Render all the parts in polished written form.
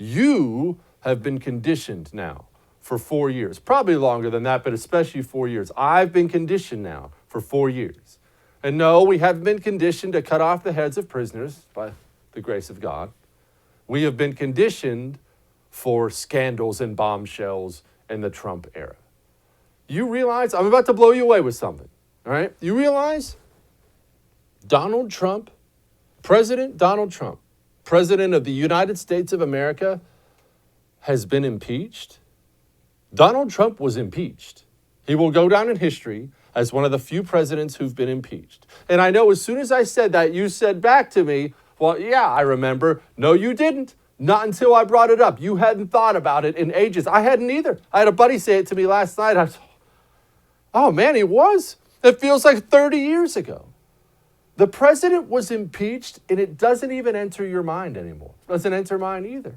You have been conditioned now for 4 years, probably longer than that, but especially 4 years. I've been conditioned now for 4 years. And no, we haven't been conditioned to cut off the heads of prisoners by the grace of God. We have been conditioned for scandals and bombshells in the Trump era. You realize, I'm about to blow you away with something, all right? You realize Donald Trump, President Donald Trump, President of the United States of America, has been impeached? Donald Trump was impeached. He will go down in history as one of the few presidents who've been impeached. And I know as soon as I said that, you said back to me, well, yeah, I remember. No, you didn't. Not until I brought it up. You hadn't thought about it in ages. I hadn't either. I had a buddy say it to me last night. I was, oh man, he was. It feels like 30 years ago. The president was impeached and it doesn't even enter your mind anymore. It doesn't enter mine either.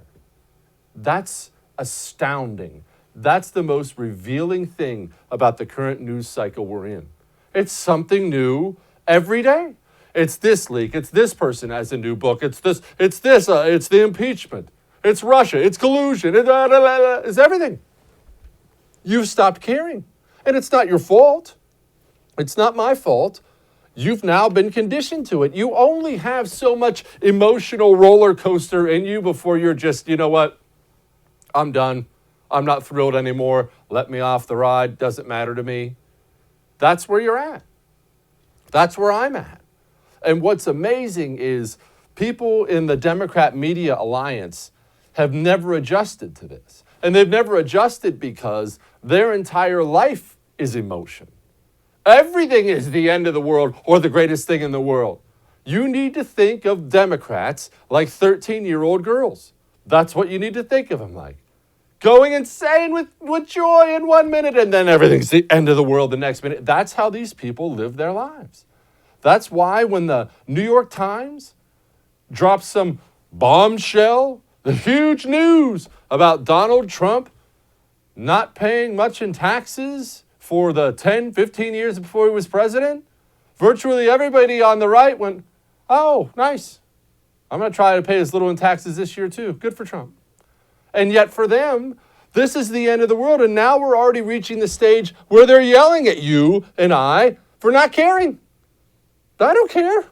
That's astounding. That's the most revealing thing about the current news cycle we're in. It's something new every day. It's this leak. It's this person has a new book. It's the impeachment. It's Russia. It's collusion. It's everything. You've stopped caring. And it's not your fault. It's not my fault. You've now been conditioned to it. You only have so much emotional roller coaster in you before you're just, you know what? I'm done. I'm not thrilled anymore. Let me off the ride. Doesn't matter to me. That's where you're at. That's where I'm at. And what's amazing is people in the Democrat Media Alliance have never adjusted to this. And they've never adjusted because their entire life is emotion. Everything is the end of the world or the greatest thing in the world. You need to think of Democrats like 13-year-old girls. That's what you need to think of them like. Going insane with joy in 1 minute and then everything's the end of the world the next minute. That's how these people live their lives. That's why when the New York Times drops some bombshell, the huge news about Donald Trump not paying much in taxes for the 10, 15 years before he was president, virtually everybody on the right went, oh, nice. I'm going to try to pay as little in taxes this year too. Good for Trump. And yet for them, this is the end of the world. And now we're already reaching the stage where they're yelling at you and I for not caring. I don't care.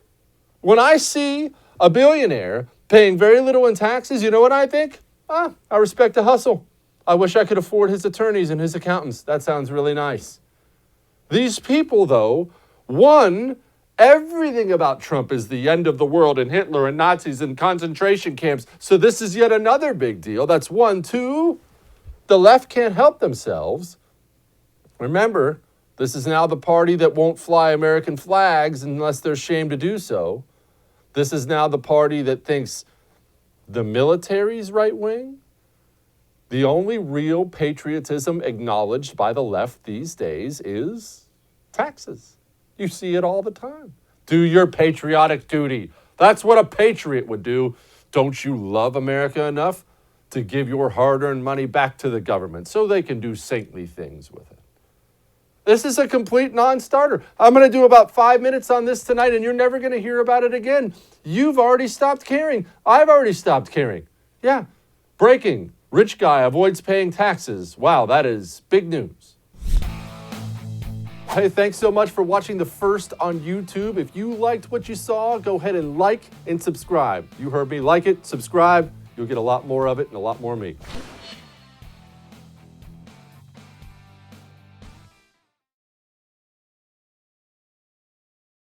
When I see a billionaire paying very little in taxes, you know what I think? I respect the hustle. I wish I could afford his attorneys and his accountants. That sounds really nice. These people, though, one, everything about Trump is the end of the world and Hitler and Nazis and concentration camps. So this is yet another big deal. That's one. Two, the left can't help themselves. Remember, this is now the party that won't fly American flags unless they're ashamed to do so. This is now the party that thinks the military's right wing. The only real patriotism acknowledged by the left these days is taxes. You see it all the time. Do your patriotic duty. That's what a patriot would do. Don't you love America enough to give your hard-earned money back to the government so they can do saintly things with it? This is a complete non-starter. I'm going to do about 5 minutes on this tonight, and you're never going to hear about it again. You've already stopped caring. I've already stopped caring. Yeah. Breaking. Rich guy avoids paying taxes. Wow, that is big news. Hey, thanks so much for watching the first on YouTube. If you liked what you saw, go ahead and like and subscribe. You heard me. Like it, subscribe. You'll get a lot more of it and a lot more of me.